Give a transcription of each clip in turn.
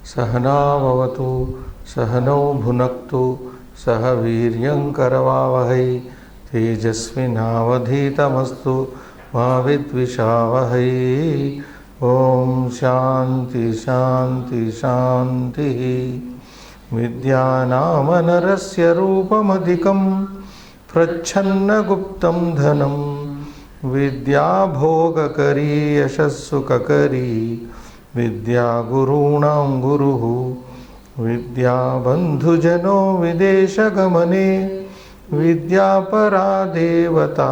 सहना भवतु सहनौ भुनक्तु सह वीर्यंकरवावहै तेजस्विनावधीतमस्तु मा विद्विषावहै। ओम शांति शांति शांति। विद्यानामनरस्य रूपमधिकं प्रच्छन्नगुप्तं धनं विद्या भोगकरी यशस्सुखकरी विद्या गुरूणां गुरुः विद्या बन्धुजनो विदेशगमने विद्या परा देवता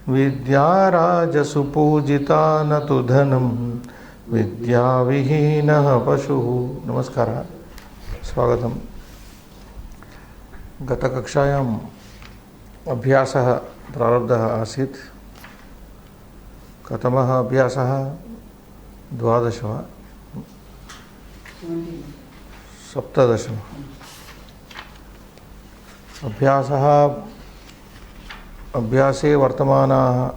विद्या राजसुपूजिता न तु धनं विद्या विहीनः पशुः। नमस्कारः, स्वागतम्। गतकक्षायाम् अभ्यासः प्रारब्धः आसीत्। कथमः अभ्यासः? 12 वा 17 अभ्यासः। अभ्यासे वर्तमानाः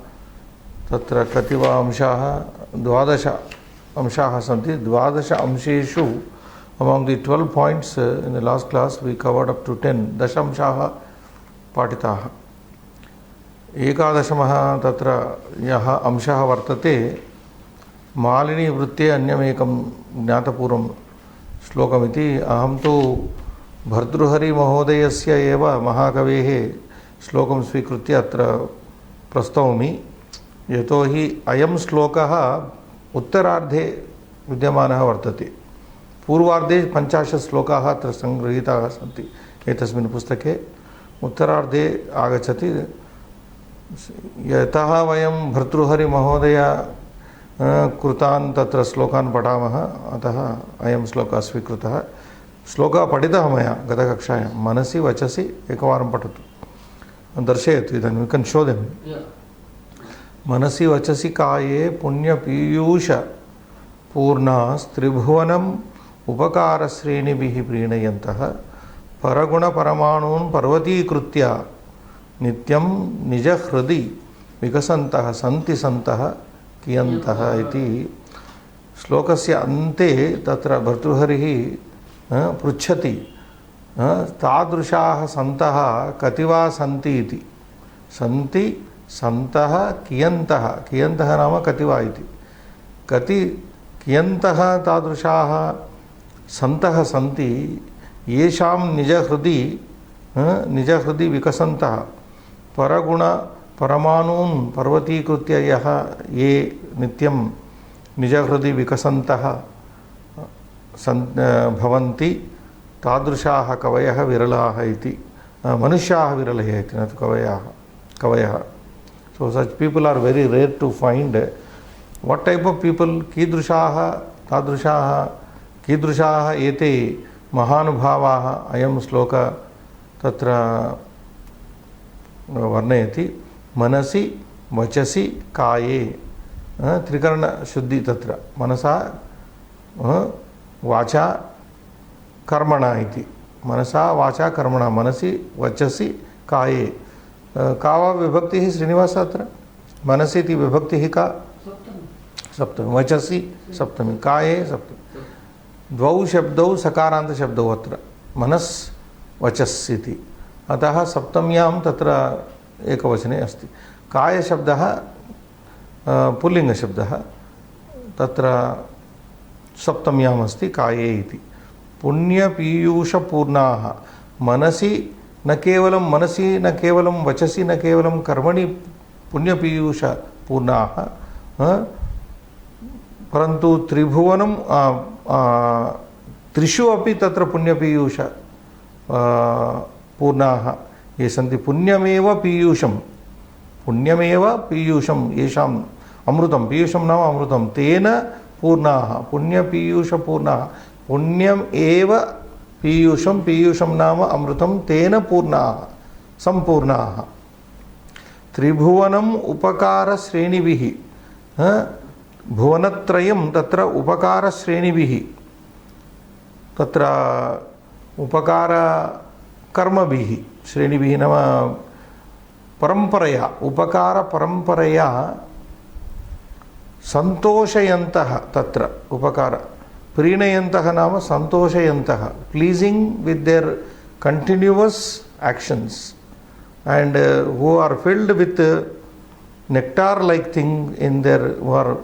तत्र कति वा अंशाः? 12 अंशाः सन्ति। 12 अंशेषु among the 12 points in the last class we covered up to 10 दशांशाः पाठिताः। 11मः तत्र यः अंशः वर्तते मालिनी वृत्ते अन्यमेकं ज्ञातपूर्वं श्लोकमिति। अहं तु भर्तृहरिमहोदयस्य एव महाकवेः श्लोकं स्वीकृत्य अत्र प्रस्तौमि। यतोहि अयं श्लोकः उत्तरार्धे विद्यमानः वर्तते। पूर्वार्धे 50 श्लोकाः अत्र संगृहीताः सन्ति एतस्मिन् पुस्तके। उत्तरार्धे आगच्छति। यतः वयं भर्तृहरिमहोदय कृतान् तत्र श्लोकान् पठामः, अतः अयं श्लोकः स्वीकृतः। श्लोकः पठितः मया गतकक्षायां। मनसि वचसि एकवारं पठतु, दर्शयतु। इदानीं यू कैन शो देम। मनसि वचसि काये पुण्यपीयूष पूर्णास्त्रिभुवनम् उपकारश्रेणिभिः प्रीणयन्तः परगुणपरमाणून् पर्वतीकृत्य नित्यं निजहृदि विकसन्तः सन्ति सन्तः कियन्तः इति। श्लोकस्य अन्ते तत्र भर्तृहरिः पृच्छति तादृशाः सन्तः कति वा सन्ति इति। सन्ति सन्तः कियन्तः। कियन्तः नाम कति वा इति। कति कियन्तः तादृशाः सन्तः सन्ति येषां निजहृदि विकसन्तः परगुण परमाणून् पर्वतीकृत्य यः ये नित्यं निजहृदि विकसन्तः भवन्ति तादृशाः कवयः विरलाः इति। मनुष्याः विरलः इति, न तु कवयः। So such people are very rare to find. What type of people? कीदृशाः एते महानुभावाः? अयं श्लोक तत्र वर्णयति। मनसि वचसि काये, त्रिकरणशुद्धि तत्र। मनसा वाचा कर्मणा इति। मनसा वाचा कर्मणा। मनसि वचसि काये। का वा विभक्तिः श्रीनिवास अत्र? मनसि इति विभक्तिः का? सप्तमी। वचसि सप्तमी, काये सप्तमी। द्वौ शब्दौ सकारान्तशब्दौ अत्र मनस् वचस् इति। अतः सप्तम्यां तत्र एकवचने अस्ति। कायशब्दः पुल्लिङ्गशब्दः, तत्र सप्तम्याम् अस्ति काये इति। पुण्यपीयूषपूर्णाः। मनसि न केवलं वचसि न केवलं कर्मणि पुण्यपीयूषपूर्णाः, परन्तु त्रिभुवनं त्रिषु अपि तत्र पुण्यपीयूष पूर्णाः ये सन्ति। पुण्यमेव पीयूषं येषाम् अमृतं। पीयूषं नाम अमृतं। तेन पूर्णाः, पुण्यपीयूषपूर्णाः। पुण्यम् एव पीयूषं नाम अमृतं। तेन पूर्णाः, सम्पूर्णाः। त्रिभुवनम् उपकारश्रेणिभिः। भुवनत्रयं तत्र उपकारश्रेणिभिः। तत्र उपकारकर्मभिः श्रेणिभिः नाम परंपरया, उपकार परंपरया संतोषयन्तः। तत्र उपकार Preenayantaha nama santoshayantaha, pleasing with their continuous actions, and who are filled with nectar like thing in their, who are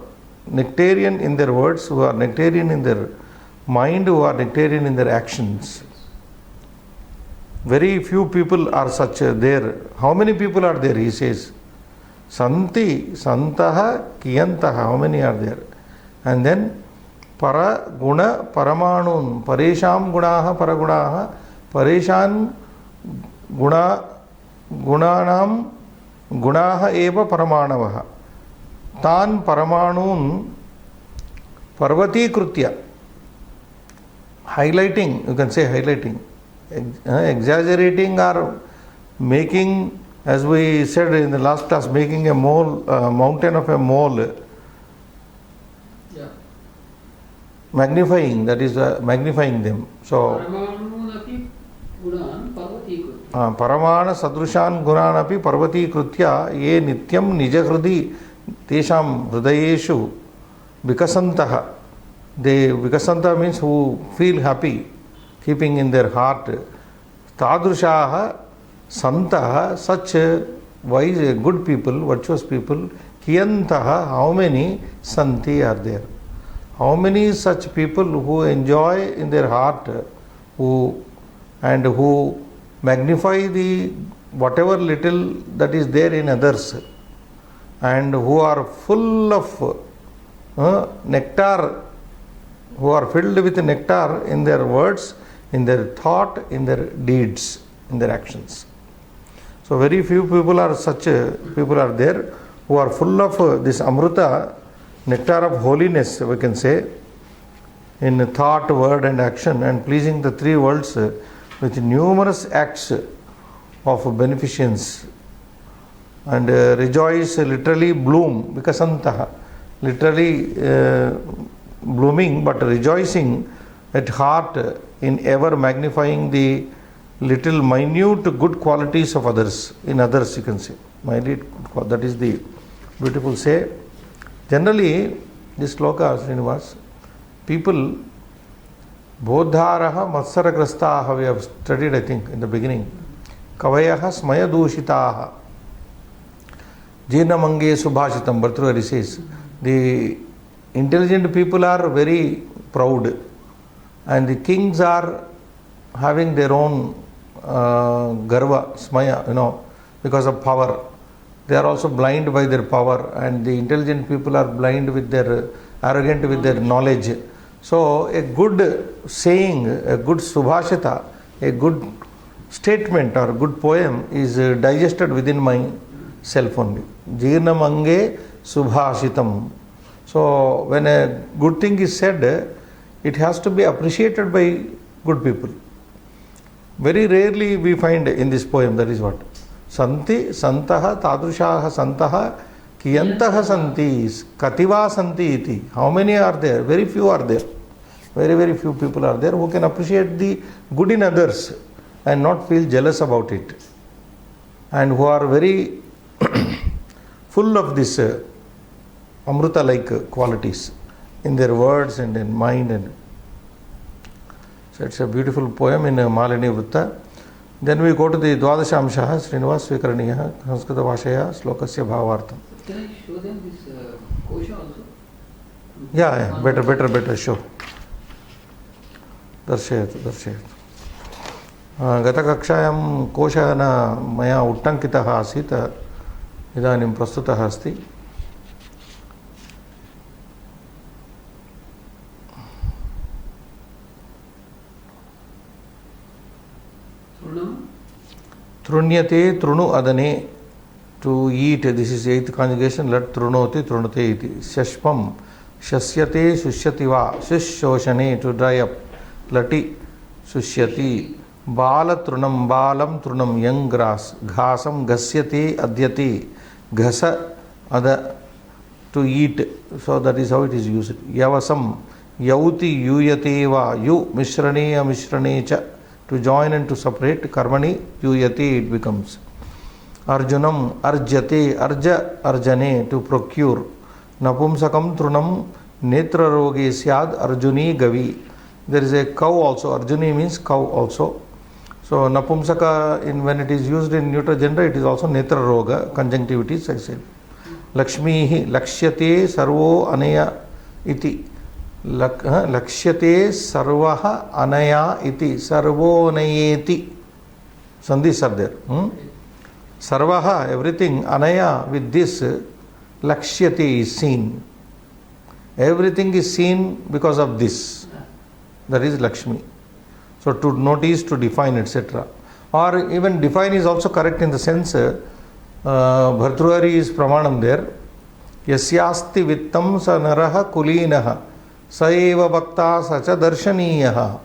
nectarian in their words, who are nectarian in their mind, who are nectarian in their actions. Very few people are such there. How many people are there? He says, Santi, Santaha, Kiyantaha. How many are there? And then Para Guna Paramanun, Paresham Gunaha Paragunaha, Pareshan Gunanam Gunaha Eva Paramanavaha. Tan Paramanun Parvati Krutya. Highlighting, you can say highlighting, exaggerating or making, as we said in the last class, making a mole, mountain of a mole, yeah. Magnifying, that is magnifying them. So, Paramana Sadrushan Gunanapi Parvati Krutya Ye Nityam Nijahrudi Tesham Hrudayeshu Vikasantaha. They, Vikasanta means who feel happy, keeping in their heart. Tadrushaha Santaha, such wise, good people, virtuous people. Kiyantaha, how many Santi are there? How many such people who enjoy in their heart, who magnify the whatever little that is there in others, and who are full of nectar, who are filled with nectar in their words, in their thought, in their deeds, in their actions. So very few people are such people are there who are full of this amruta, nectar of holiness, we can say, in thought, word and action, and pleasing the three worlds with numerous acts of beneficence, and rejoice, literally bloom, vikasantaha, literally blooming but rejoicing at heart in ever magnifying the little minute good qualities of others, in others, you can say. That is the beautiful say. Generally, this sloka, Srinivas, people, Bodharaha Matsaragrastaha, we have studied, I think, in the beginning. Kavayaha Smayadushitaha. Jirnamange Subhashitam, Bhartrihari says, the intelligent people are very proud, and the kings are having their own garva, smaya, because of power. They are also blind by their power, and the intelligent people are blind with their, arrogant with their knowledge. So a good saying, a good subhashita, a good statement or good poem is digested within myself only. Jirnamange subhashitam. So when a good thing is said, it has to be appreciated by good people. Very rarely we find in this poem, that is what. Santi, Santaha, Tadrushaha, Santaha, Kiyantaha Santi, Kativa Santi iti. How many are there? Very few are there. Very, very few people are there who can appreciate the good in others and not feel jealous about it. And who are very full of this Amruta-like qualities in their words and in mind. And so it's a beautiful poem in Malini Vrutta. Then we go to the Dwadashamshaha, Srinivas Svikaraniyaha, Sanskrita Bhashaya, Slokasya Bhavartham. Can I show them this kosha also? Yeah, better show. Darshayatu. गतकक्षायां कोशः न मया उट्टङ्कितः आसीत्, इदानीं प्रस्तुतः अस्ति. Trunyate trunu adane, to eat. This is eighth conjugation. Let trunoti trunate iti. Shashpam shasyate sushyati va. Shushoshane, to dry up. Lati sushyati. Bala trunam balam trunam, young grass. Ghasam gasyate adyati. Ghasa ada, to eat. So that is how it is used. Yavasam yauti yuyate va. Yu mishrane amishrane cha. To join and to separate. Karmani yuyati, it becomes. Arjunam arjate, arja arjane, to procure. Napumsakam trunam netra roge syad arjuni gavi. There is a cow also. Arjuni means cow also. So napumsaka, when it is used in neuter gender, it is also netra roga, conjunctivities I said. Lakshmi lakshyate sarvo anaya iti. Lakshyate sarvaha anaya iti. Sarvo anayeti. Sandhis are there. Sarvaha, everything, anaya, with this, lakshyate is seen. Everything is seen because of this. That is Lakshmi. So to notice, to define, etc. Or even define is also correct in the sense, Bhartrihari is pramanam there. Yasyasti vittam sa naraha kulinaha sa eva bhakta sacha darshaniyaha.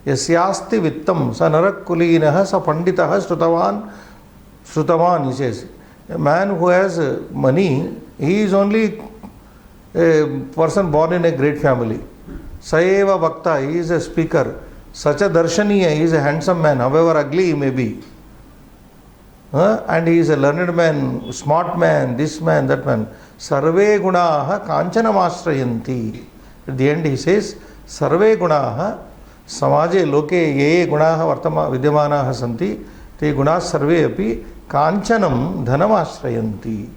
Yasyasti vittam sa narak kulinaha sa panditaha shrutavan, he says. A man who has money, he is only a person born in a great family. Saeva Bhakta, he is a speaker. Such a darshaniya, he is a handsome man, however ugly he may be. And he is a learned man, smart man, this man, that man. Sarve gunaha kanchanam ashrayanti. At the end he says, Sarve gunaha samaje loke ye gunaha vartama vidyamanaha santi te gunas sarve api kanchanam dhanam ashrayanti.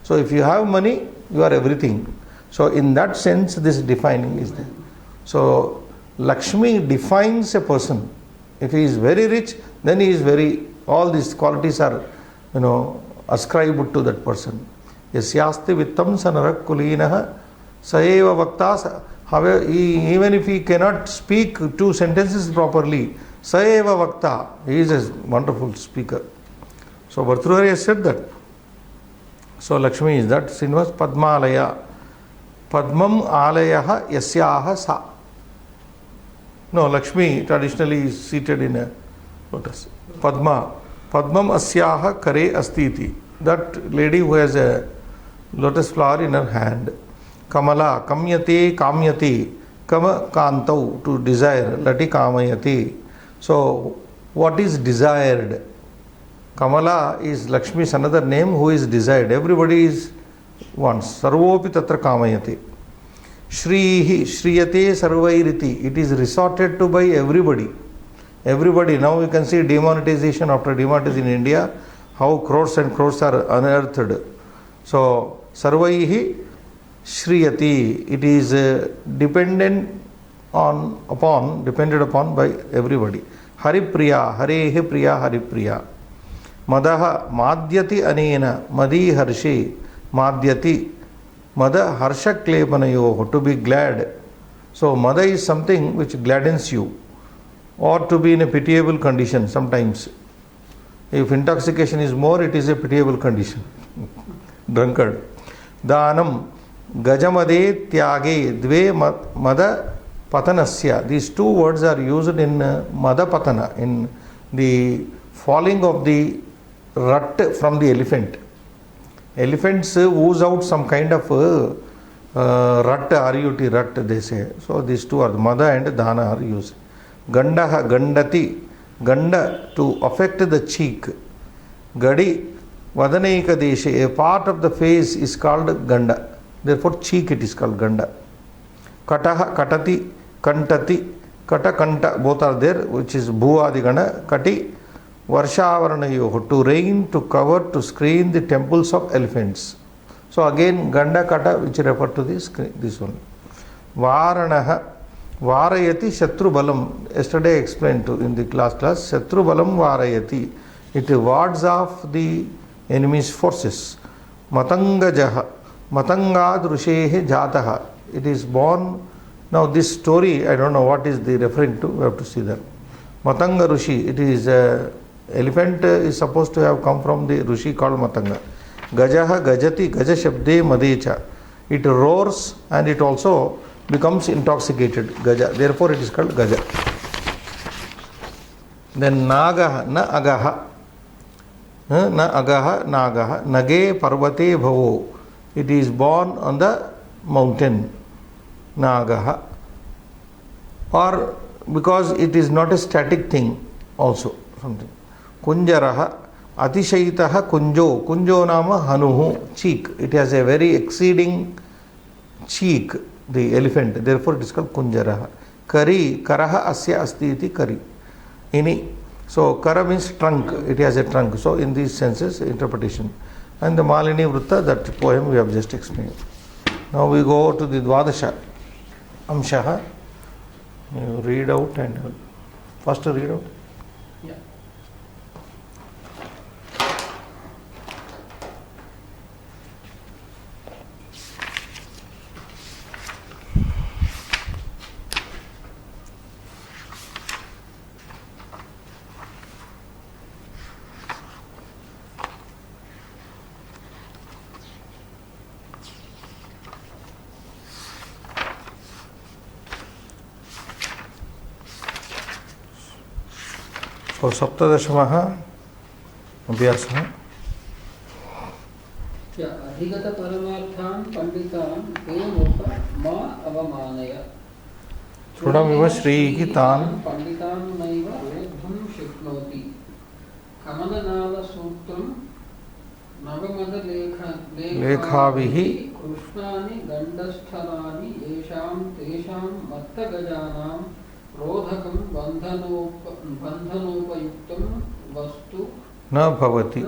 So if you have money, you are everything. So in that sense, this defining is there. So Lakshmi defines a person. If he is very rich, then he is very, all these qualities are, ascribed to that person. Yasyasti vittam sanarak kulinaha saeva vakta. However, even if he cannot speak two sentences properly, saeva vakta, he is a wonderful speaker. So Bhartrihari has said that. So Lakshmi is that. Srinivas Padmalaya. Padmam alayaha yasyaha sa. No, Lakshmi traditionally is seated in a lotus. Padma. Padmam asyaha kare astiti. That lady who has a lotus flower in her hand. Kamala. Kamyate kamyate. Kama kantau. To desire. Lati kamayate. So, what is desired? Kamala is Lakshmi's another name who is desired. Everybody is wants. Sarvopi tatra kamayate. Shrihi, Shriyate Sarvairiti. It is resorted to by everybody. Everybody. Now you can see demonetization after demonetization in India, how crores and crores are unearthed. So, Sarvaihi Shriyati. It is depended upon by everybody. Haripriya, Harehe Priya, Haripriya. Madaha, Madhyati Anena, Madi Harshe, Madhyati. Mada harsha klebanayoho, to be glad. So mada is something which gladdens you, or to be in a pitiable condition sometimes. If intoxication is more, it is a pitiable condition. Drunkard. Danam gajamade tyage dve mada patanasya. These two words are used in mada patana, in the falling of the rut from the elephant. Elephants ooze out some kind of rut, R-U-T, rut they say. So these two are, mada and dana are used. Gandaha, gandati, ganda, to affect the cheek. Gadi, vadanaika deshe, a part of the face is called ganda. Therefore cheek it is called ganda. Kataha, katati, kantati, kata, kanta, both are there, which is bhuadi gana, kati, Varshavaranayoho, to rain, to cover, to screen the temples of elephants. So again, Ganda Kata, which refer to this one. Varanaha, Varayati Shatru Balam. Yesterday I explained in the class, Shatru Balam Varayati. It wards off the enemy's forces. Matangajaha, Matangad Rushehe Jataha. It is born. Now this story, I don't know what is the referring to, we have to see that. Matanga Rushi, it is elephant is supposed to have come from the Rushi called Matanga. Gajaha Gajati Gaja Shabde Madecha. It roars and it also becomes intoxicated. Gaja. Therefore it is called Gaja. Then Nagaha, Na Agaha. Na Agaha, Nagaha. Nage Parvate Bhavo. It is born on the mountain. Nagaha. Or because it is not a static thing also. Something. Kunjaraha, Atishaitaha Kunjo. Kunjo nama Hanuhu, cheek. It has a very exceeding cheek. the elephant, therefore it is called kunjara. Kari, karaha asya asti iti kari. Ini. So kara means trunk, it has a trunk. So in these senses, interpretation. And the Malini Vrutta, that poem we have just explained. Now we go to the Dvadasha Amshaha. You read out and first read out. Yeah. So सप्तदशमः अभ्यासः. अधिगत परमार्थान् पंडितान् तेनोप मा अवमानय. शृणुमिव श्रीः तान् पंडितान् नैव वेद्धुं शक्नोति. कमलनादसूत्रं लेखाभिः कृष्णानि गण्डस्थलानि येषां तेषां मत्तगजानां रोधकं बन्धनोपयुक्तं वस्तु न भवति.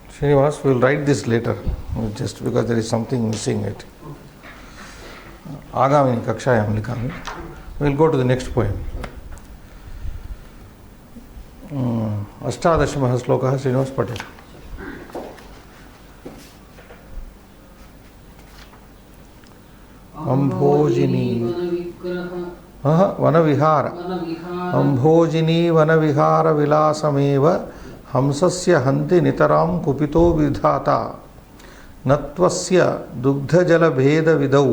Srinivas, we will write this later, just because there is something missing it. Agamini kakshayam likami. We will go to the next poem. अष्टादशमः श्लोकः श्रीनिवास पठेत्. अम्भोजिनी वनविहार अम्भोजिनी वनविहार विलासमेव हंसस्य हन्ति नितरां कुपितो विधाता नत्वस्य दुग्धजलभेदविधौ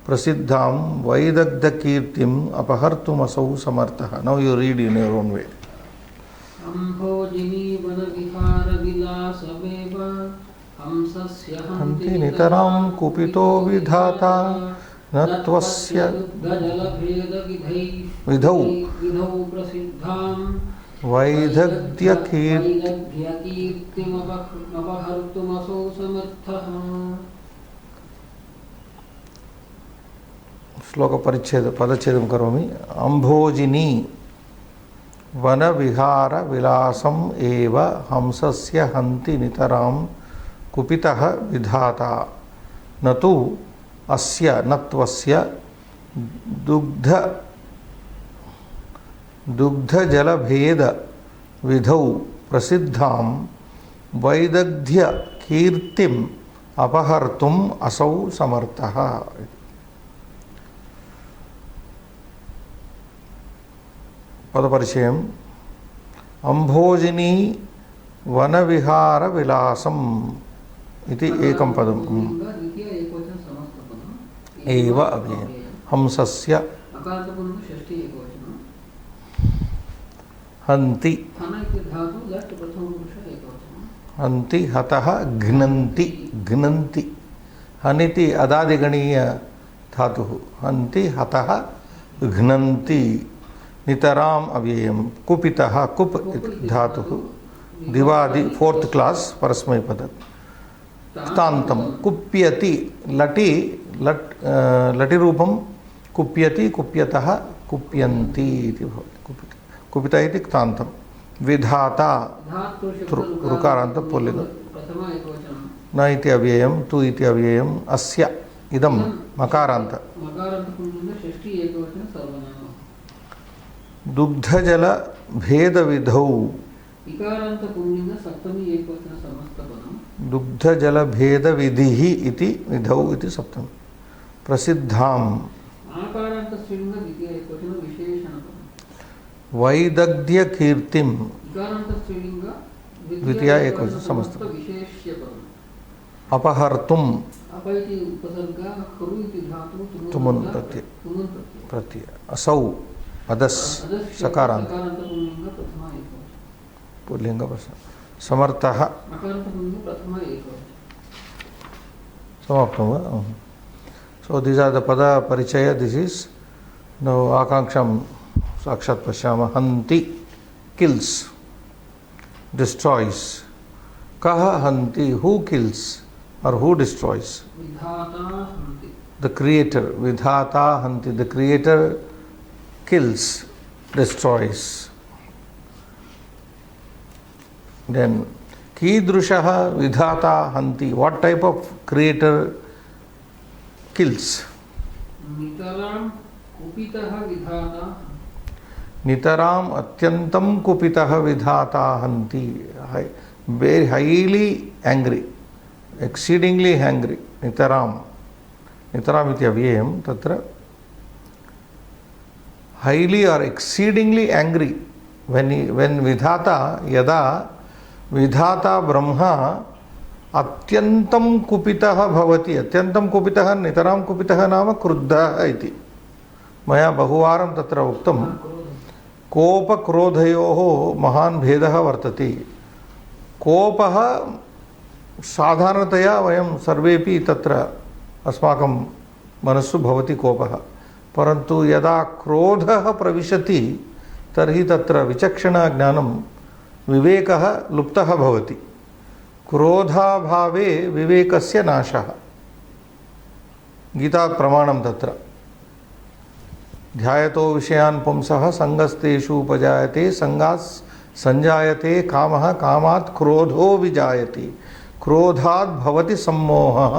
प्रसिद्धां वैदग्धकीर्तिम् अपहर्तुमसौ समर्थः. Now you read in your own way. अम्भोजिनी वनविहार विलासमेव हंसस्य हन्ति नितरां कुपितो विधाता नत्वस्य विधौ प्रसिद्धां वैदग्ध्यकीर्तिमपहर्तुमसौ समर्थः. श्लोक परिच्छेद पदच्छेदं करोमि. अम्भोजिनी वनविहार विलासम् एव हंसस्य हन्ति नितरां कुपितः विधाता न तु अस्य नत्वस्य दुग्धजलभेद विधौ प्रसिद्धां वैदग्ध्य कीर्तिम् अपहर्तुम् असौ समर्थः. पदपरिचयम्. अम्भोजिनी वनविहार विलासम् इति एकं पदम्. एव अव्ययम्. हंसस्य हन्ति हन्ति हतः घ्नन्ति घ्नन्ति. हनिति अदादिगणीय धातुः. हन्ति हतः घ्नन्ति. नितराम् अव्ययम्. कुपितः कुप् धातुः. दिवादि फोर्थ क्लास परस्मैपद. क्तान्तं कुप्यति लटि लटि रूपं कुप्यति कुप्यतः कुप्यन्ति इति भवति. कुपित इति क्तान्तं. विधाता ऋकारान्त पुल्लिङ्गं. न इति अव्ययं. तु इति अव्ययम्. अस्य इदं मकारान्त. दुग्धजल भेदविधौ. दुग्धजल भेदविधिः इति विधौ इति सप्तमी. प्रसिद्धां वैदग्ध्य कीर्तिं द्वितीया एकवचन समस्त. अपहर्तुम् तुमुन् प्रत्यय. असौ अदस् सकारान्त पुल्लिंग प्रश्न. समर्थः समाप्तं वा? So these are the pada parichaya. This is now आकांक्षां साक्षात् पश्यामः. हन्ति kills. destroys. Kaha hanti, who kills or who destroys? Vidhata hanti. The creator. Vidhata hanti, the creator kills, destroys. Then Kidrushaha vidhata hanti, what type of creator kills? Nitaram kupitaha vidhata. Nitaram atyantam kupitaha vidhata hanti, very highly angry, exceedingly angry. Nitaram iti avyayam, tatra highly or exceedingly angry. When vidhata, yada vidhata brahma atyantam kupitaha bhavati. Atyantam kupitaha, nitaram kupitaha nama kruddha iti. Maya bahuvaram tatra uktam. कोप क्रोधयोः महान् भेदः वर्तते. कोपः साधारणतया वयं सर्वेपि तत्र अस्माकं मनस्सु भवति कोपः, परन्तु यदा क्रोधः प्रविशति तर्हि तत्र विचक्षणा ज्ञानं विवेकः लुप्तः भवति. क्रोधाभावे विवेकस्य नाशः. गीता प्रमाणं तत्र ध्यायतो विषयान् पुंसः संगस्तेषु उपजायते संगात् संजायते कामः कामात् क्रोधो विजायते क्रोधात् भवति सम्मोहः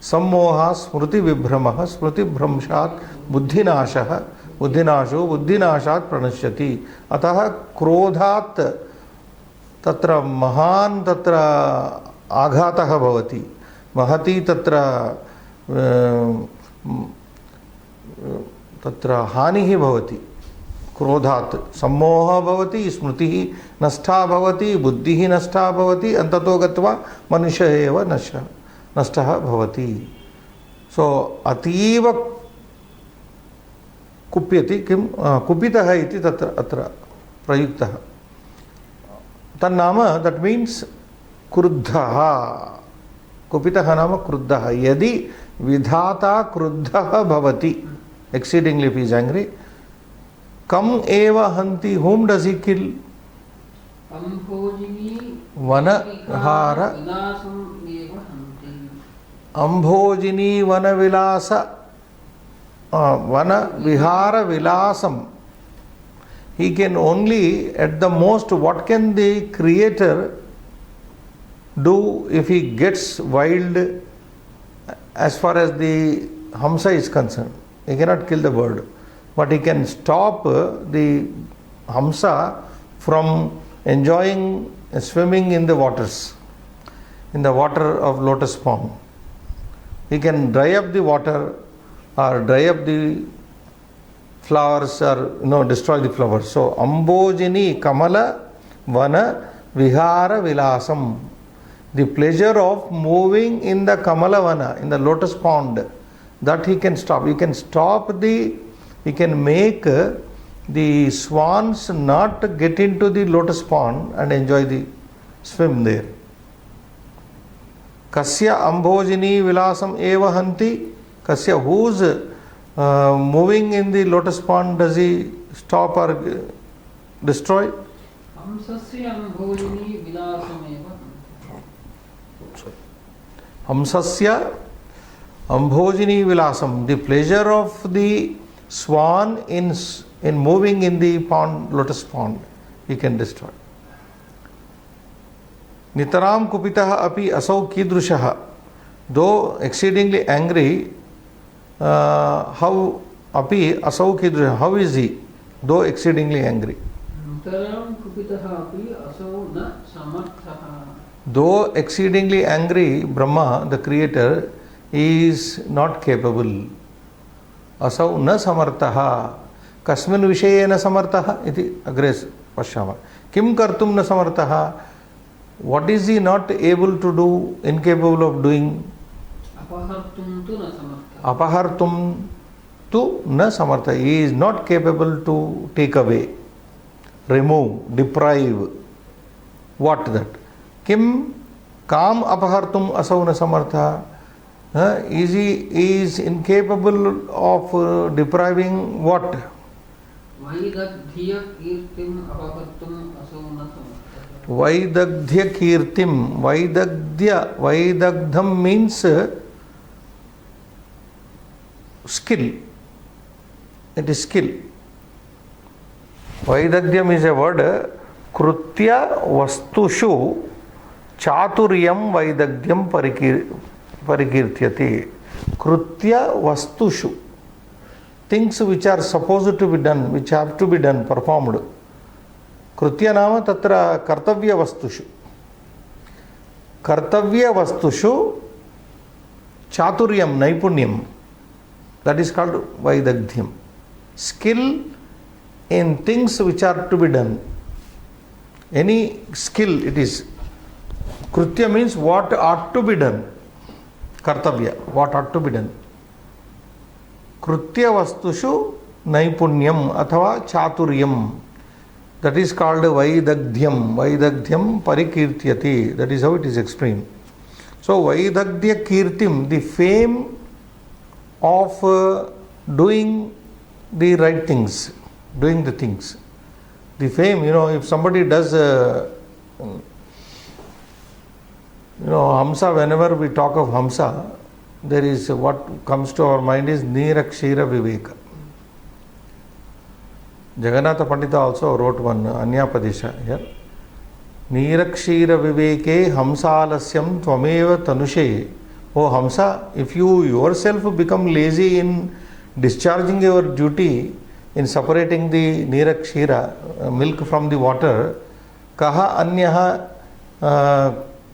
सम्मोहात् स्मृति विभ्रमः स्मृति भ्रंशात् बुद्धिनाशः बुद्धिनाशो बुद्धिनाशात् प्रणश्यति. अतः क्रोधात् तत्र महान् तत्र आघातः भवति, महती तत्र हानिः भवति. क्रोधात् सम्मोहः भवति, स्मृतिः नष्टा भवति, बुद्धिः नष्टा भवति, अन्ततो गत्वा मनुष्यः एव नष्टः भवति. सो अतीव कुप्यति, किं कुपितः इति तत्र अत्र प्रयुक्तः. तन्नाम दट् मीन्स् क्रुद्धः. कुपितः नाम क्रुद्धः. यदि विधाता क्रुद्धः भवति, exceedingly if he is angry, kam eva hanti, whom does he kill? Ambhojini Vanahara vilasam eva hanti. Ambhojini vanavilasa Vanavihara vilasam. He can only, at the most, what can the creator do if he gets wild as far as the Hamsa is concerned? He cannot kill the bird, but he can stop the Hamsa from enjoying swimming in the waters, in the water of lotus pond. He can dry up the water or dry up the flowers or destroy the flowers. So Ambojini Kamala Vana Vihara Vilasam, the pleasure of moving in the Kamala Vana, in the lotus pond, that he can stop. He can make the swans not get into the lotus pond and enjoy the swim there. Kasya Ambojini Vilasam eva hanti. Kasya, whose moving in the lotus pond does he stop or destroy? Hamsasya Ambhojini vilasam eva. Hamsasya Ambhojini Vilasam, the pleasure of the swan in moving in the pond, lotus pond, he can destroy. Nitaram kupitaha api asau kidrushaha, though exceedingly angry, how api asau kidrushaha, how is he, though exceedingly angry? Nitaram kupitaha api asau na samarthaha. Though exceedingly angry, Brahma, the creator, is not capable. Asau na samartaha. Kasmin vishaye na samartaha iti agre pashyama. Kim kartum na samartaha? What is he not able to do, incapable of doing? Apahartum tu na samartha. Apahartum tu na samartha. He is not capable to take away, remove, deprive. What that? Kim kam apahartum asau na samartha? He is incapable of depriving what? Why that dhiya kirtim apahartum asau na samartha. Vaidagdhya kirtim. Vaidagdham means skill. It is skill. Vaidagdhyam is a word. Krutya vastushu chaturyam vaidagdhyam parikirtyate. Krutya vastushu. Things which are supposed to be done, which have to be done, performed. Krutya nama tatra kartavya vastushu. Kartavya vastushu chaturyam, naipunyam. That is called vaidagdhyam. Skill in things which are to be done. Any skill it is. Krutya means what ought to be done. Kartavya, what ought to be done. Krutya vastushu naipunyam athava chaturyam. That is called vaidagdhyam. Vaidagdhyam parikirtyati. That is how it is explained. So vaidagdhya kirtim, the fame of doing the right things, doing the things. The fame, if somebody does, Hamsa, whenever we talk of Hamsa, there is what comes to our mind is Nirakshira Viveka. Jagannatha Pandita also wrote one Anyapadesha here. Nirakshira Viveke Hamsalasyam Tvameva Tanushe. Oh Hamsa, if you yourself become lazy in discharging your duty in separating the Nirakshira, milk from the water, Kaha Anyaha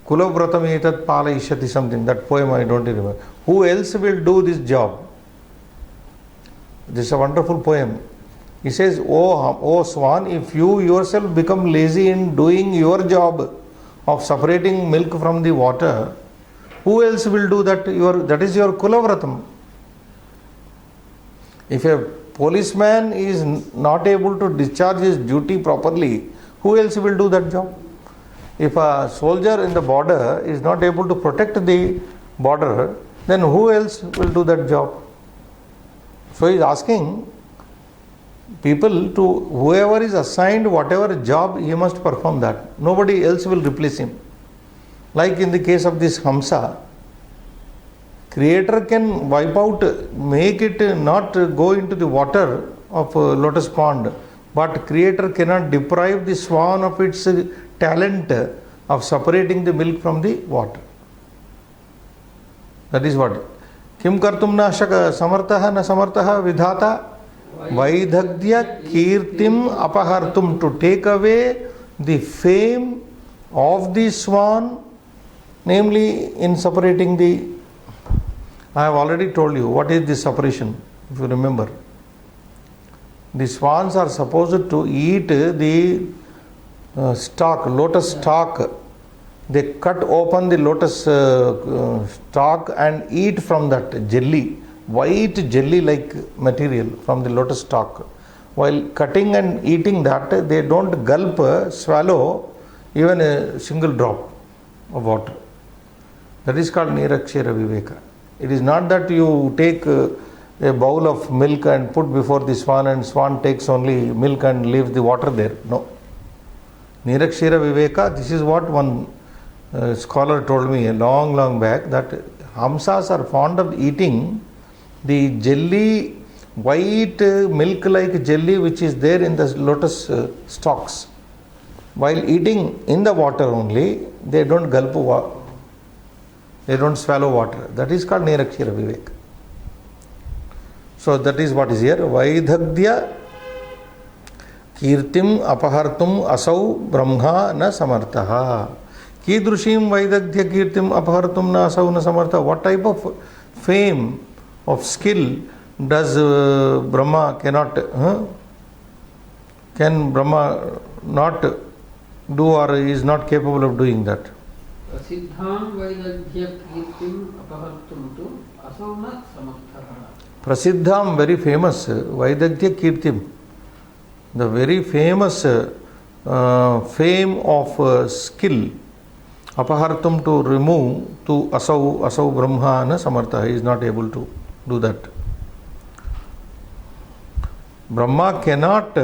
Kulavratam etat palayishyati, something, that poem I don't remember. Who else will do this job? This is a wonderful poem. He says, oh Swan, if you yourself become lazy in doing your job of separating milk from the water, who else will do that? That is your Kulavratam. If a policeman is not able to discharge his duty properly, who else will do that job? If a soldier in the border is not able to protect the border, then who else will do that job? So he is asking people to, whoever is assigned whatever job, he must perform that. Nobody else will replace him. Like in the case of this Hamsa, Creator can wipe out, make it not go into the water of lotus pond, but Creator cannot deprive the swan of its talent of separating the milk from the water. That is what. Kim kartum na samartaha na samartaha vidhata vaidagdhya kirtim apahartum, to take away the fame of the swan, namely in separating the. I have already told you what is the separation, if you remember. The swans are supposed to eat the stalk, lotus stalk. They cut open the lotus stalk and eat from that jelly, white jelly-like material from the lotus stalk. While cutting and eating that, they don't gulp, swallow even a single drop of water. That is called Nirakshira Viveka. It is not that you take a bowl of milk and put before the swan and swan takes only milk and leaves the water there. No. Nirakshira Viveka, this is what one scholar told me a long back, that Hamsas are fond of eating the jelly, white milk-like jelly which is there in the lotus stalks. While eating in the water only, they don't gulp water. They don't swallow water. That is called Nirakshira Viveka. So that is what is here. Vaidagdhya kirtim apahartum asau brahma na samartaha. Kidrushim vaidagdhya kirtim apahartum na asau na samartaha. What type of fame, of skill does Brahma cannot, can Brahma not do or is not capable of doing that? Prasiddham vaidagdhya kirtim apahartum tu asau na samarthaha. Prasiddham, very famous, Vaidagdhya Kirtim, the very famous fame of skill, apahartum, to remove, to asau brahma na samartha, he is not able to do that. Brahma cannot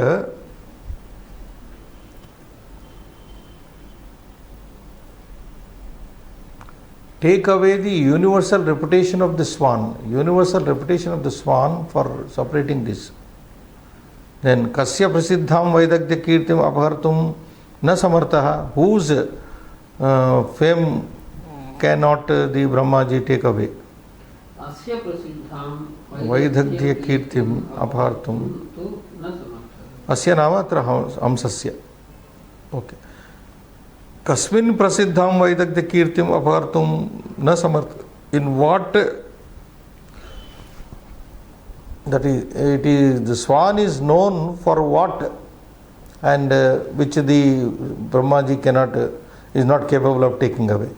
take away the universal reputation of the swan, universal reputation of the swan for separating this. Then kasya prasiddham vaidagdya kirtim apahartum na samartah, whose fame cannot the Brahmaji take away. Asya prasiddham Vaidagdya kirtim apahartum. tu na samartha. Asya nama atra hamsasya. Okay. Kasmin prasiddham vaidagdya kirtim apahartum na samartha. In what, that is, it is, the swan is known for what, and which the Brahmaji cannot, is not capable of taking away.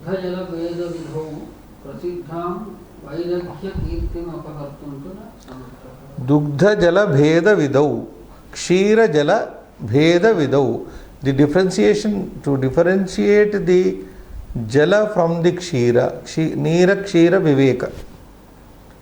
Duddha jala veda vidhau prasiddham vaidagdya kirtim apahartum tu na samartha. Dugdha jala bheda vidau, kshira jala bheda vidau. The differentiation, to differentiate the jala from the kshira, nira kshira viveka.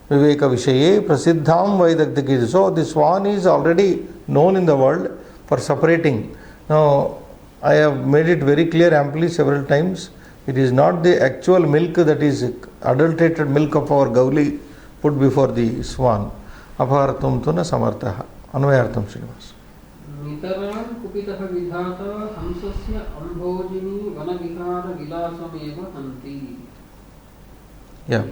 Viveka Vishaye Prasiddham Vaidagdya. So the swan is already known in the world for separating. Now I have made it very clear amply several times. It is not the actual milk, that is adulterated milk of our Gauli, put before the swan. Apahartum tu na samartaha. Anvayartham Srinivas. Nitaram kupitaha vidhata hamsasya ambhojini vanavihara vilasameva hanti. Yeah.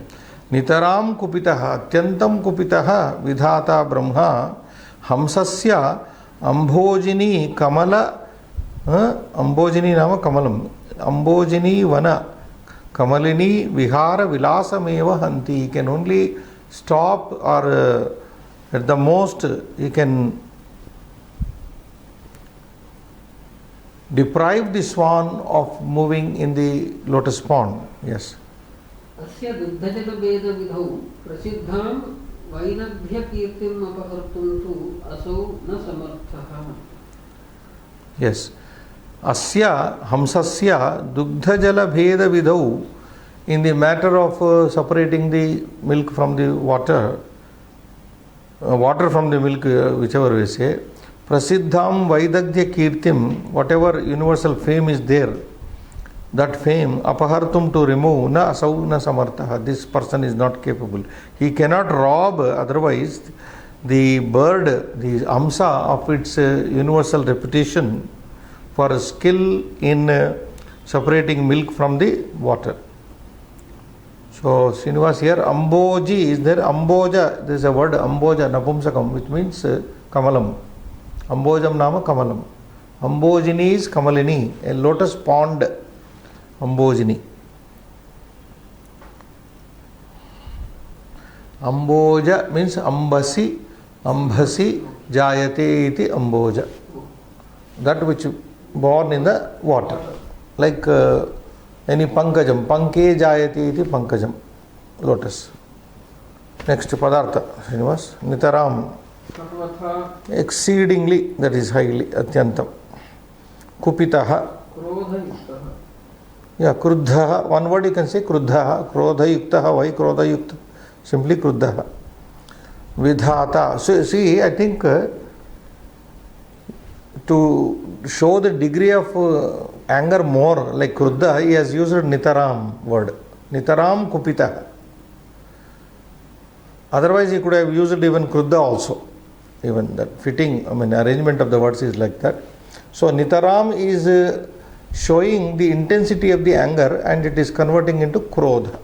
Nitaram kupitaha, atyantam kupitaha vidhata brahma hamsasya ambhojini kamala, ambhojini nama kamalam, ambhojini vana kamalini vihara vilasameva hanti. He can only stop, or at the most he can deprive the swan of moving in the lotus pond. Yes. Asya duddhajala veda vidhau prasiddham vaidagdya kirtim apahartum tu asau na samartha. Yes. Asya hamsasya dugdhajala bheda vidhau, in the matter of separating the milk from the water, water from the milk, whichever we say, prasiddham vaidagdya kirtim, whatever universal fame is there, that fame, apahartum, to remove, na asau na samartha, this person is not capable. He cannot rob otherwise the bird, the amsa, of its universal reputation for skill in separating milk from the water. So Srinivas here, amboji is there, amboja, there is a word amboja, napumsakam, which means kamalam. Ambojam nama kamalam. Ambojini is kamalini, a lotus pond. Ambojini. Amboja means ambasi, ambasi jayate iti amboja. That which born in the water. Like any pankajam, panke jayate iti pankajam, lotus. Next padartha, Srinivas. Nitaram. Exceedingly, that is highly, atyantam. Kupitaha. Yeah, kruddha. One word you can say kruddha. Krodha yuktaha. Why krodha yukta? Simply kruddha. Vidhata. So see, I think to show the degree of anger more, like kruddha, he has used nitaram word. Nitaram kupitaha. Otherwise he could have used even kruddha also. Even that fitting, arrangement of the words is like that. So nitaram is showing the intensity of the anger, and it is converting into krodha.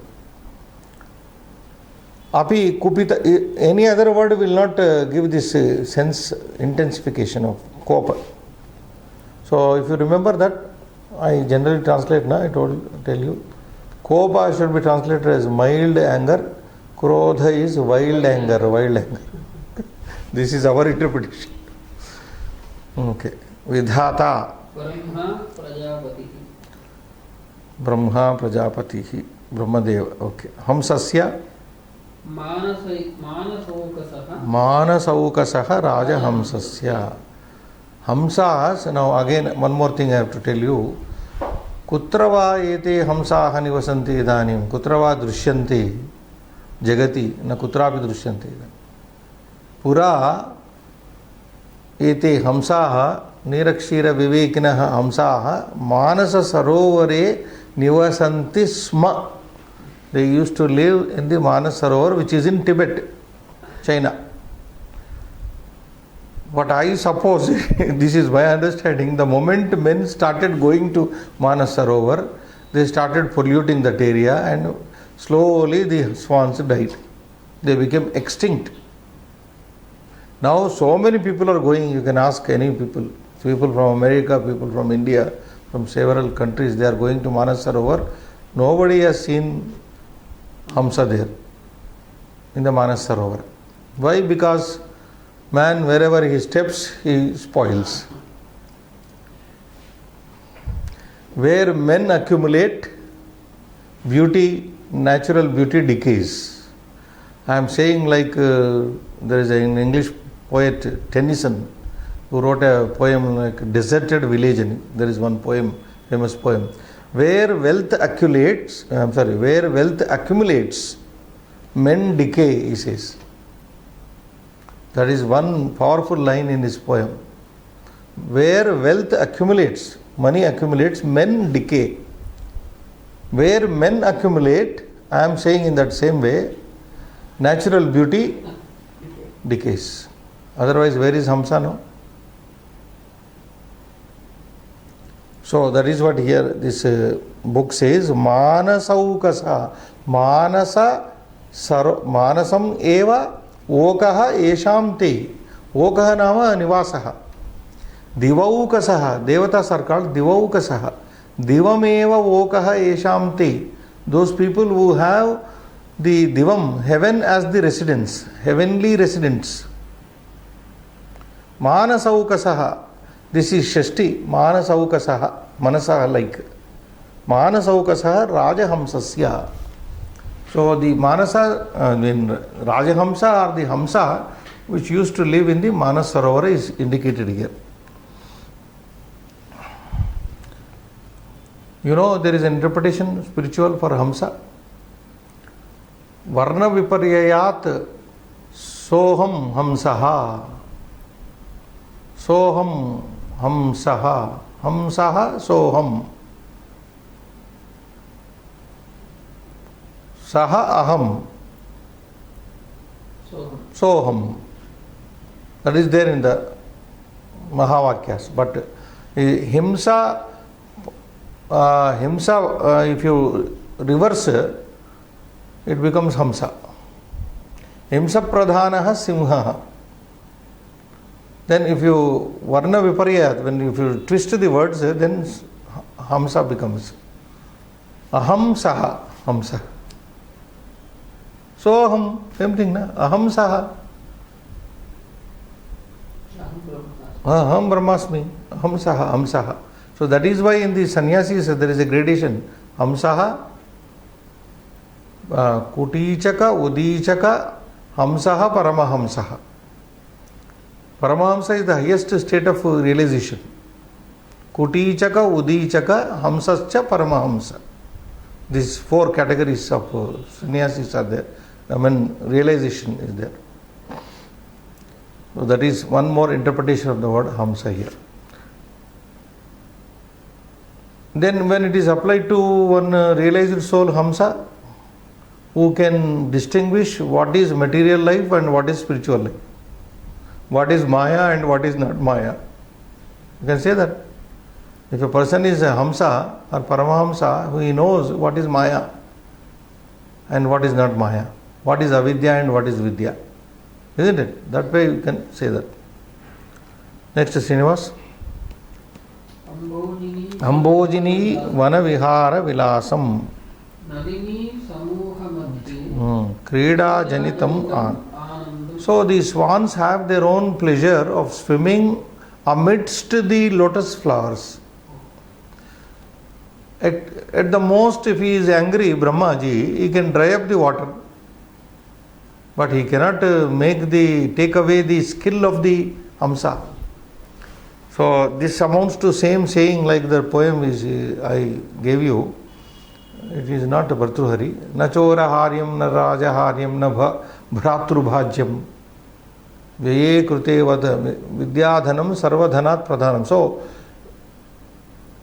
Api kupita, any other word will not give this sense intensification of kopa. So if you remember that, I generally translate now, I tell you, kopa should be translated as mild anger, krodha is wild anger, wild anger. This is our interpretation. Okay. Vidhata. Brahma Prajapati. Brahma Prajapati. Brahmadeva. Okay. Hamsasya. Manasaukasaha Raja Hamsasya. Hamsas, now again one more thing I have to tell you. Kutrava ete hamsaha nivasanti idanim. Kutrava drusyanti jagati. Na kutrapi drusyanti idanim. Pura ete hamsaha nirakshira vivekinaha hamsaha manasa sarovare Nivasanti Sma. They used to live in the Manasarovar, which is in Tibet, China. What I suppose, this is my understanding, the moment men started going to Manasarovar, they started polluting that area and slowly the swans died. They became extinct. Now so many people are going, you can ask any people from America, people from India, from several countries, they are going to Manasarovar. Nobody has seen Hamsa there in the Manasarovar. Why? Because man, wherever he steps, he spoils. Where men accumulate, beauty, natural beauty decays. I am saying like there is an English poet, Tennyson, who wrote a poem like Deserted Village. There is one poem, famous poem. Where wealth accumulates, men decay, he says. That is one powerful line in his poem. Where wealth accumulates, money accumulates, men decay. Where men accumulate, I am saying in that same way, natural beauty decays. Otherwise, where is Hamsa now? So that is what here this book says. Manasaukasa, manasam eva okaha esham te. Okaha nama nivasaha. Divaukasaha, devatas are called divaukasaha. Divam eva okaha esham te. Those people who have the divam, heaven as the residence, heavenly residence. Manasaukasaha. This is Shashti, Manasaukasaha, Manasaha like. Manasaukasaha Rajahamsasya. So the Manasa, Rajahamsa or the Hamsa, which used to live in the Manasarovar, is indicated here. You know, there is an interpretation spiritual for Hamsa. Varna viparyayat soham hamsaha. Soham hamsaha. Hamsaha soham. Saha aham. Soham. That is there in the Mahavakyas. But himsa, if you reverse, it becomes Hamsa. Himsa pradhanaha simhaha. Then if you varna viparyat, if you twist the words, then Hamsa becomes aham saha Hamsa. So aham, same thing, na? Aham saha. Aham brahmasmi. Aham saha, hamsaha. So that is why in the sannyasis there is a gradation. Hamsaha, Kutichaka, Udichaka, Hamsaha, Paramahamsaha. Paramahamsa is the highest state of realization. Kutichaka, Udichaka, Hamsascha, Paramahamsa. These four categories of sannyasis are there. Realization is there. So that is one more interpretation of the word Hamsa here. Then when it is applied to one realized soul Hamsa, who can distinguish what is material life and what is spiritual life, what is Maya and what is not Maya. You can say that. If a person is a Hamsa or Paramahamsa, he knows what is Maya and what is not Maya, what is Avidya and what is Vidya. Isn't it? That way you can say that. Next, Srinivas. Ambojini Vanavihara Vilasam. Nadini Samuha Madhye. Krida Janitam An. So the swans have their own pleasure of swimming amidst the lotus flowers. At the most, if he is angry, Brahmaji, he can dry up the water. But he cannot take away the skill of the Hamsa. So this amounts to same saying like the poem is I gave you. It is not Bhartruhari. Na choraharyam, na rajaharyam, na bhratrubhajyam. Vye krute vada vidyadhanam sarvadhanat pradhanam. So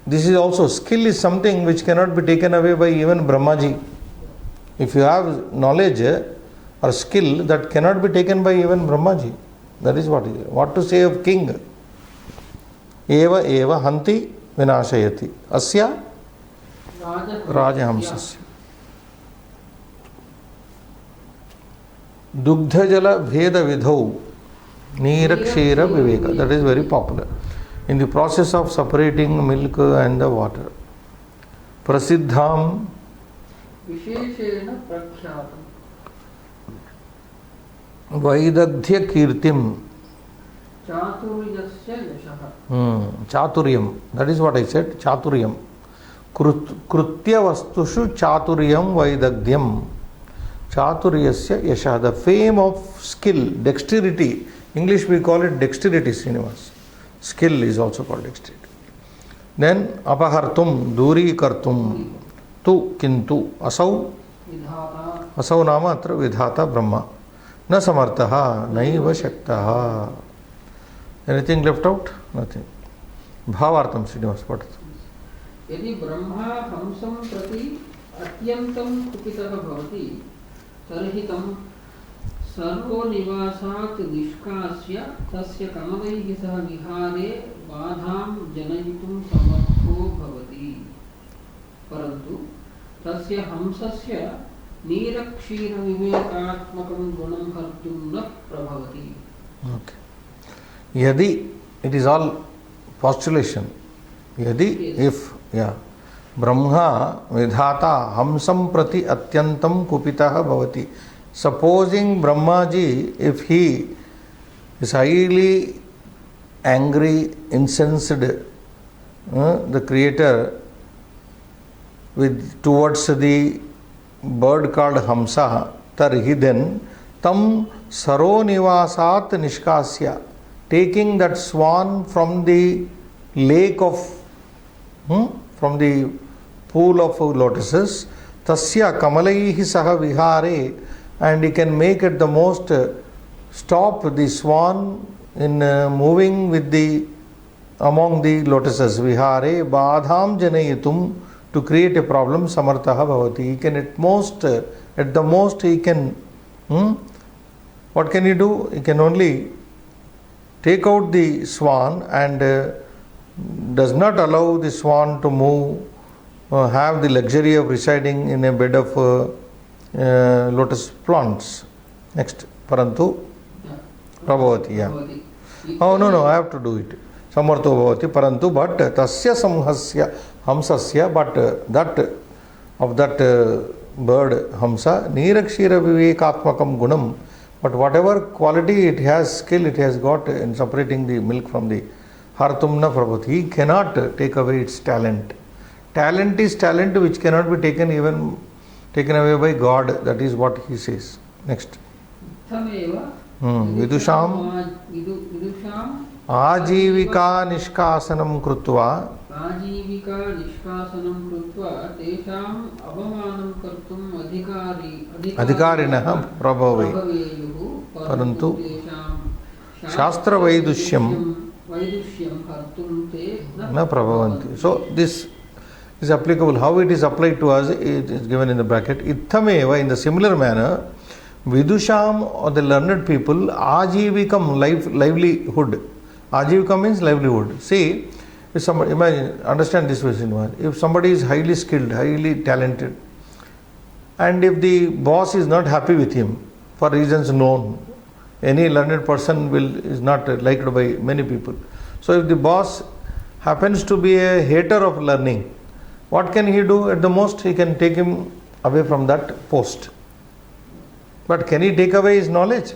This is also, skill is something which cannot be taken away by even Brahmaji. If you have knowledge or skill, that cannot be taken by even Brahmaji. That is what it is. What to say of king? Eva eva hanti vinashayati. Asya Rajahamsasya. Dugdhajala Bheda Vidhau Neerakshira Viveka. That is very popular. In the process of separating milk and the water. Prasiddham Visheshena Prakshyatam Vaidagdhya Kirtim Chaturyasya Yashaha. Chaturyam. That is what I said. Chaturyam. Krutya Vastushu Chaturyam Vaidagdhyam. Chaturyasya Yashaha. The fame of skill, dexterity. English we call it dexterity, Srinivas. Skill is also called dexterity. Then apahartum, duri kartum, tu kintu, asau, asau nama atra vidhata brahma, na samartaha, naiva shaktaha. Anything left out? Nothing. Bhavartam, Srinivas, what is it? यदि ब्रह्मा हंसं प्रति अत्यन्तं कुपितः भवति तर्हि तं सर्वनिवासात् निष्कास्य तस्य कमलैः सह विहारे बाधां जनयितुं समर्थो भवति परन्तु तस्य हंसस्य नीरक्षीरविवेकात्मकं गुणं हर्तुं न प्रभवति. Okay. Yadi, it is all postulation. Yadi, if, Brahma vidhata hamsam prati atyantam kupitaha bhavati. Supposing Brahmaji, if he is highly angry, incensed, the creator towards the bird called Hamsa, tarhi then tam saronivasat nishkasya, taking that swan from the lake of, from the pool of lotuses, tasya kamalaihi saha vihare, and he can make at the most stop the swan in moving with the among the lotuses, vihare badham janayitum, to create a problem, samarthaha bhavati. He can at the most he can, what can he do? He can only take out the swan and does not allow the swan to move, have the luxury of residing in a bed of lotus plants. Next, parantu prabhavati. Oh no, I have to do it. Samartho bhavati parantu, but tasya samhasya hamsasya, but that of that bird Hamsa, nirakshira vivekatmakam gunam, but whatever quality it has, skill it has got in separating the milk from the hartumna prabhavati, he cannot take away its talent. Talent is talent which cannot be taken away by God. That is what he says. Next. Vidusham Ajivika Nishkasanam Krutva Tesham Avamanam Kartum Adhikarinaha Prabhavi Parantu Shastra Vaidushyam Na Prabhavanti. So this is applicable. How it is applied to us, it is given in the bracket. Ithameva, in the similar manner, Vidusham, or the learned people, Ajivikam, livelihood. Ajivika means livelihood. See, if somebody, imagine, understand this way, if somebody is highly skilled, highly talented, and if the boss is not happy with him, for reasons known, any learned person is not liked by many people. So if the boss happens to be a hater of learning, what can he do? At the most, he can take him away from that post. But can he take away his knowledge?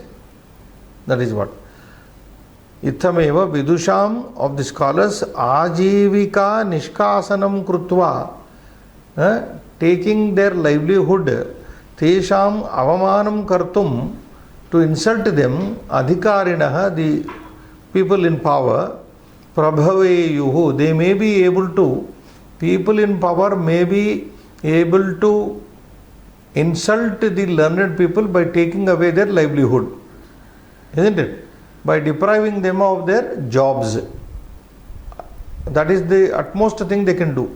That is what. Ithameva vidusham, of the scholars, ajivika nishkasanam krutva, taking their livelihood, tesham avamanam kartum, to insult them, adhikarinaha, the people in power, prabhaveyuhu, they may be able to, people in power may be able to insult the learned people by taking away their livelihood, isn't it? By depriving them of their jobs. that is the utmost thing they can do.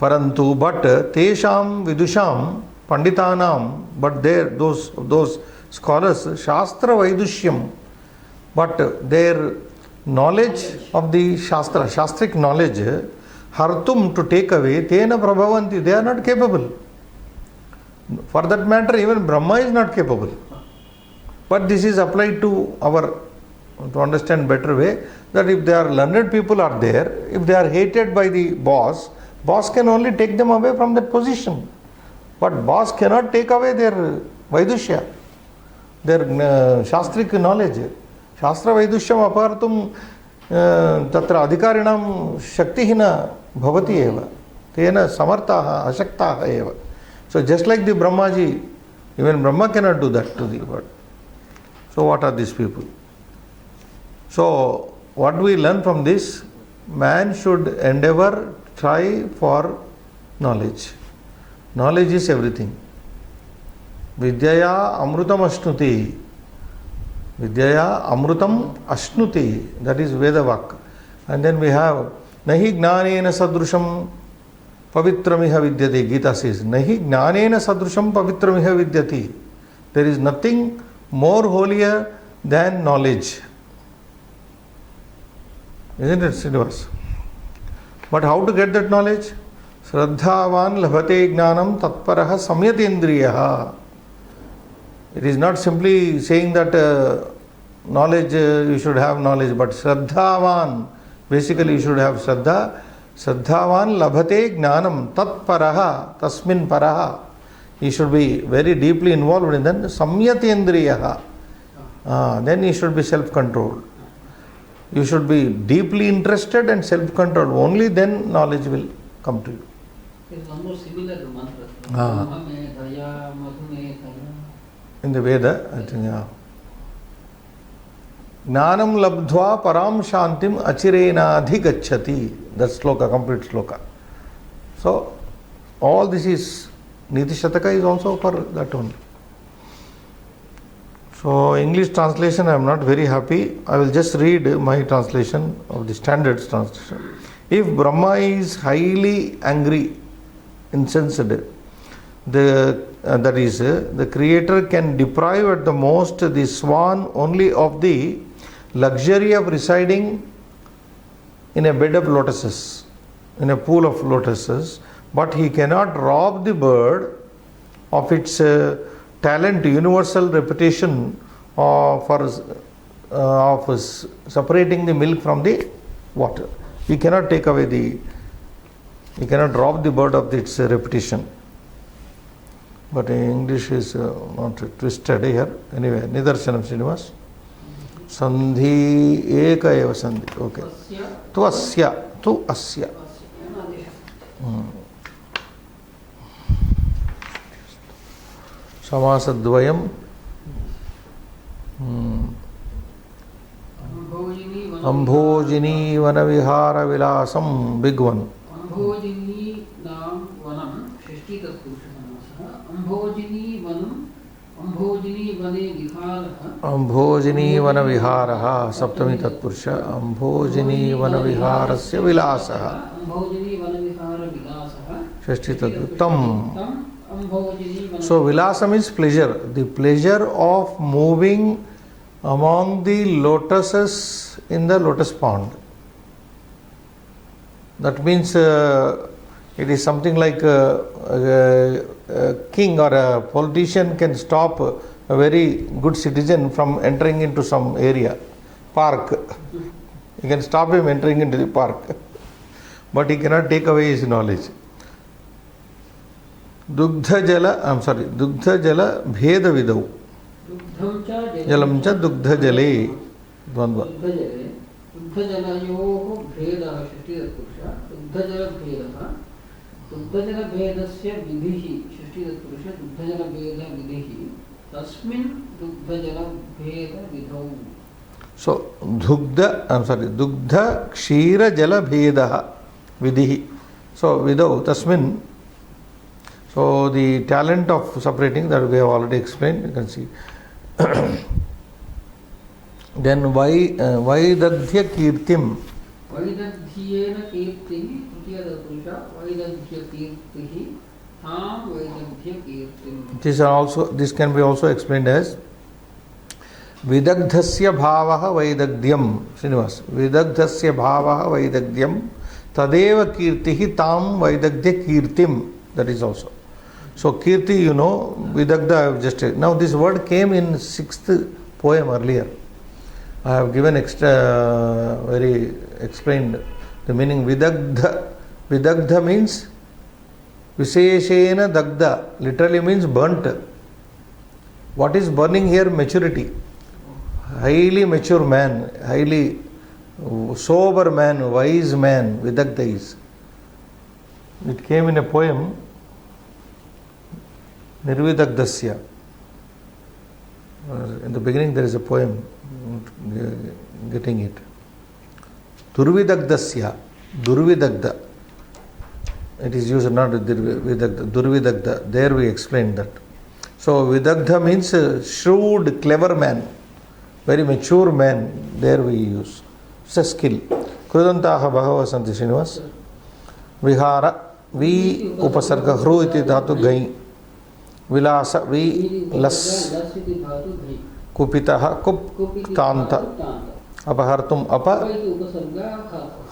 Parantu, but tesham vidusham panditanam, but there those scholars, shastra vaidushyam, but their knowledge of the shastric knowledge, hartum, to take away, tena prabhavanti, they are not capable. For that matter, even Brahma is not capable. But this is applied to understand better way, that if there are learned people are there, if they are hated by the boss can only take them away from that position. But boss cannot take away their Vaidushya, their shastric knowledge. Shastra Vaidushyam apartum tatra adhikarinam shaktihi na bhavati eva. Tena samartaha ashaktaha eva. So just like the Brahmaji, even Brahma cannot do that to the word. So what are these people? So what we learn from this? Man should endeavor, try for knowledge. Knowledge is everything. Vidyaya amrutam ashnuti. Vidyaya amrutam ashnuti. That is Vedavak. And then we have Nahi gnanena sadrusham pavitramiha vidyati. Gita says, Nahi gnanena sadrusham pavitramiha vidyati. There is nothing more holier than knowledge. Isn't it, Srinivas? But how to get that knowledge? Shraddhavan labhate jnanam tatparaha samyatendriyaha. It is not simply saying that knowledge, you should have knowledge, but Shraddhavan, basically you should have Shraddha. Shraddhavan labhate jnanam tatparaha, tasmin paraha. He should be very deeply involved in that. Samyatendriyaha. Then he should be self-controlled. You should be deeply interested and self-controlled. Only then knowledge will come to you. There is one more similar mantra. In the Veda, I think, yeah. Jnanam labdhva param shantim achirena adhigacchati. That sloka, complete sloka. So, all this is, Niti Shataka is also for that only. So, English translation I am not very happy. I will just read my translation of the standards translation. If Brahma is highly angry, incensed, that is, the Creator can deprive at the most the swan only of the luxury of residing in a bed of lotuses, in a pool of lotuses, but he cannot rob the bird of its talent, universal reputation of separating the milk from the water. He cannot take away he cannot rob the bird of its reputation. But English is not twisted here. Anyway, Nidarshanam Srinivas. Sandhi eka eva sandhi. Okay. Tu asya. Samasadvayam. Ambhojini vanavihara vilasam. Big one. Ambhojini nam vanam shashti tatpurusha samasa. Ambhojini vanam Ambhojini vane viharaha. Ambhojini vanaviharaha. Saptami tatpurusha. Ambhojini vanaviharasya vilasaha. Ambhojini vanavihara vilasaha. Shashti tatpurusha. So vilasam is pleasure. The pleasure of moving among the lotuses in the lotus pond. That means it is something like a king or a politician can stop a very good citizen from entering into some area, park. You can stop him entering into the park, but he cannot take away his knowledge. Dugdha jala bheda vidau. Jalam cha dugdha jale. Dvandva. दुग्धजलयोः भेदः षष्टितत्पुरुषः दुग्धजलभेदः दुग्धजलभेदस्य विधिः षष्टितत्पुरुषः दुग्धजलभेदविधिः तस्मिन् दुग्धजलभेदविधौ. So dugdha kshira jala bhedah vidhi. So vidau tasmin. So the talent of separating, that we have already explained, you can see. Then Vaidadhya Kirtim वैदग्ध्येन कीर्तिः तृतीयतत्पुरुषः वैदग्ध्यकीर्तिः तां वैदग्ध्यकीर्तिम्. This can be also explained as विदग्धस्य भावः वैदग्ध्यम. श्रीनिवास, विदग्धस्य भावः वैदग्ध्यम तदेव कीर्तिः तां वैदग्ध्य कीर्तिम. That is also. So kirti, you know, vidagdha I have just. Now this word came in 6th poem earlier. I have given extra, very explained the meaning. Vidagdha. Vidagdha means Viseshena dagda. Literally means burnt. What is burning here? Maturity. Highly mature man, highly sober man, wise man, Vidagdha is. It came in a poem, Nirvidagdasya. In the beginning there is a poem, getting it. Durvidagdasya, Durvidagda. It is used not Vidagda, Durvidagda. There we explained that. So Vidagdha means shrewd, clever man. Very mature man, there we use. It's a skill. Krudantaha bhagava santi Srinivas. Vihara, vi upasarga hru iti dhatu gai. Vilasa, vi las. Kupitaha kup tanta. Apahartum apa.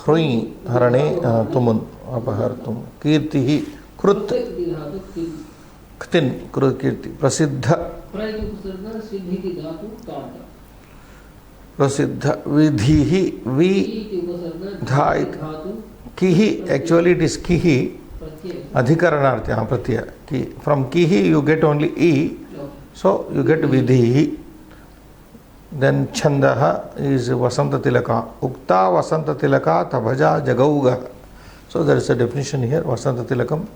Hrui harane tumun. Apahartum. Kirtihi krut. Ktin krut kirti. Prasiddha. Prasiddha vidhihi vidha kihi, actually it is kihi adhikaranartya pratyaya ki. From kihi you get only e, so you get vidhihi. Then chandaha is vasanta tilaka. Ukta vasanta tilaka tabhaja jagauga. So there is a definition here. Vasanta tilakam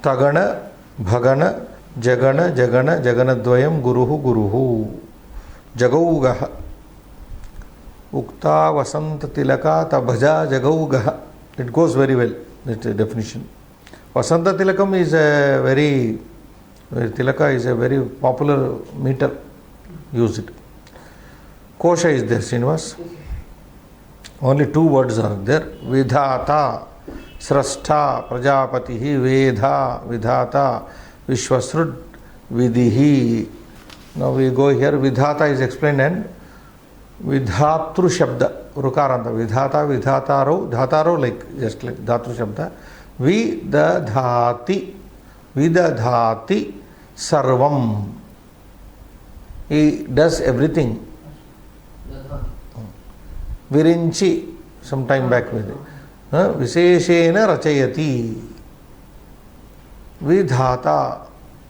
tagana bhagana jagana jagana jaganadvayam guruhu guruhu. Jagaugaha. Ukta vasanta tilaka tabhaja jagaugaha. It goes very well, that definition. Vasanta tilakam is a very, tilaka is a very popular meter. Use it. Kosha is there, Srinivas. Only 2 words are there. Vidhata, Srastha, Prajapatihi, Vedha, Vidhata, Vishwasrud, Vidihi. Now we go here. Vidhata is explained and Vidhatru Shabda, Rukaranta. Vidhata, Vidhataro, Dhataro like, just like Dhatru Shabda. Vidadhati, Vidadhati Sarvam. He does everything. Virinchi, some time back with it. Viseshena Rachayati. Vidhata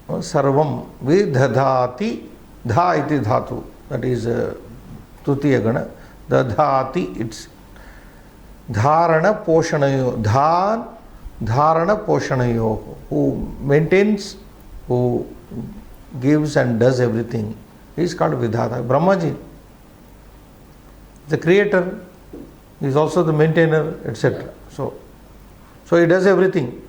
Sarvam. Vidadhati. Dha iti dhatu. That is Tutiya Gana. Dadhati, it's Dharana Poshanayo. Dharana Poshanayo. Who maintains, who gives and does everything. He is called Vidhata. Brahmaji, the creator, is also the maintainer, etc. So he does everything.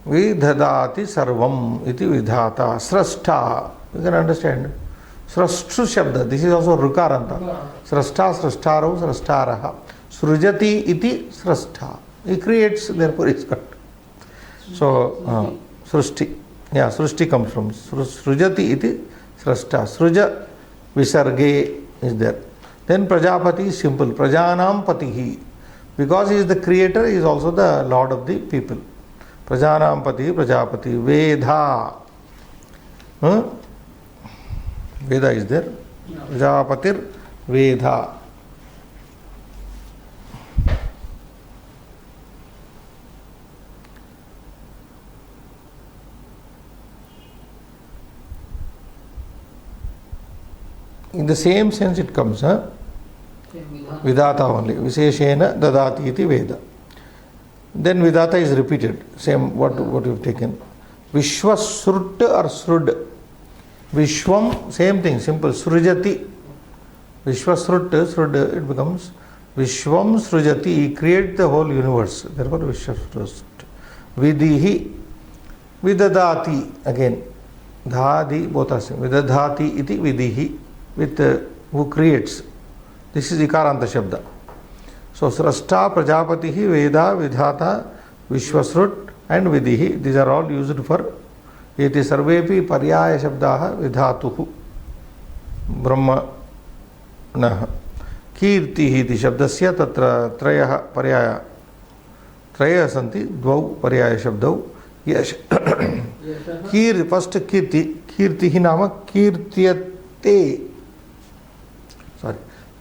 Vidhadati sarvam iti vidhata. Srastha, you can understand. Srasthu Shabda, this is also Rukaranta. Srastha, Srashtaro, Srashtaraha. Srujati iti Srastha. He creates, therefore he is called. So, Srushti. Yeah, Srushti comes from Srujati iti Srashta. Sruja Visarge is there. Then Prajapati is simple. Prajanam Patihi. Because he is the creator, he is also the lord of the people. Prajanam Patihi, Prajapati. Vedha. Veda is there. Prajapatir Vedha. In the same sense it comes, Vidhata only. Visheshena dadati iti Veda. Then Vidhata is repeated. Same what you have taken. Vishwasrut or Srud. Vishwam, same thing, simple. Srujati. Vishwasrut, Srud, it becomes Vishwam Srujati. He creates the whole universe. Therefore Vishwasrut. Vidihi. Vidadati. Again. Dhadi, both are same. Vidadhati iti Vidihi. With who creates. This is ikaranta shabda. So srashta, prajapati, veda, vidhata, vishwasrut and vidihi. These are all used for eti sarvepi paryaya shabdaha vidhatuhu brahma nah. कीर्तिः इति शब्दस्य तत्र त्रयः पर्याय त्रयः सन्ति द्वौ पर्यायशब्दौ यश first कीर्तिः नाम कीर्त्यते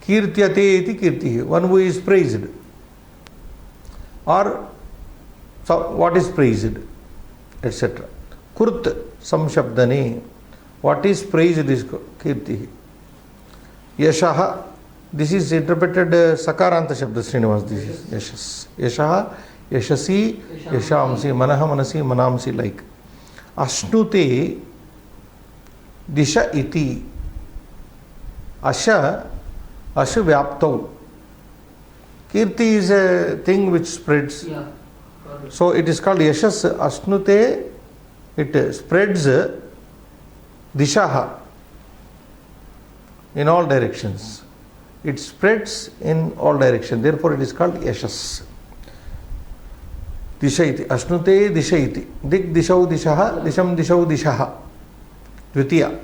कीर्त्यते इति कीर्तिः वन हू इज प्रेज्ड और व्हाट इज प्रेज्ड एटसेट्रा कुर्त संशब्दने व्हाट इज प्रेज्ड इज कीर्तिः यशः. This is interpreted sakaranta shabda Srinivas. This is yashas. Yashaha, yashasi, yashamsi, manaha, manasi, manamsi like. Ashnute, disha iti. Asha, asha vyaptau. Kirti is a thing which spreads. Yeah. So it is called yashas. Ashnute, it spreads dishaha in all directions. It spreads in all directions. Therefore, it is called yashas. Disha iti. Ashnute disha iti. Dik dishau dishaha. Disham dishau dishaha. Dvitiya.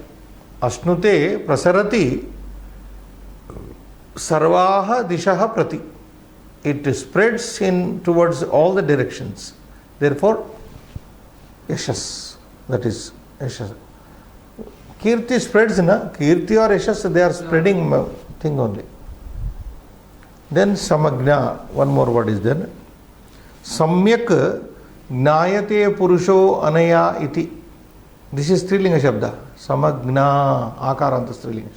Ashnute prasarati sarvaha dishaha prati. It spreads in towards all the directions. Therefore, yashas. That is yashas. Kirti spreads, na? Kirti or yashas, they are spreading thing only. Then samagna, one more word is there. Samyak gnayate purusho anaya iti. This is Strilinga Shabda. Samagna, akaranta Strilinga.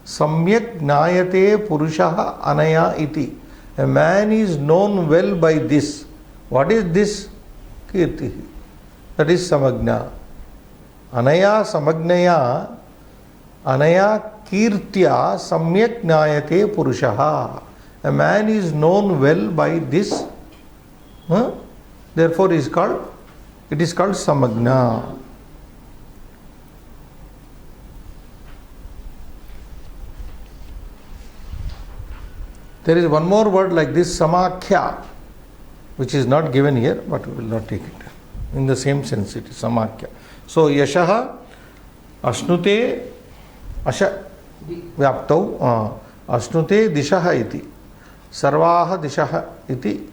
Samyak gnayate purushaha anaya iti. A man is known well by this. What is this? Kirti. That is samagna. Anaya samagnaya anaya kirtya samyak gnayate purushaha. A man is known well by this. Therefore, it is called samagna. There is one more word like this, samakhya, which is not given here, but we will not take it. In the same sense, it is samakhya. So, yashaha, ashnute, asha, vyaptau, ashnute dishaha iti, sarvaha dishaha iti,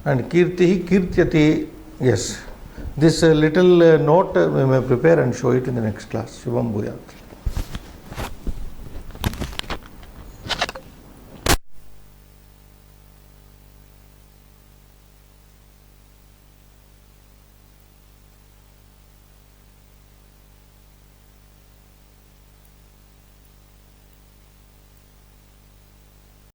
and kirtihi kirtyati. Yes, this little note we may prepare and show it in the next class. Shubham Bhuyat.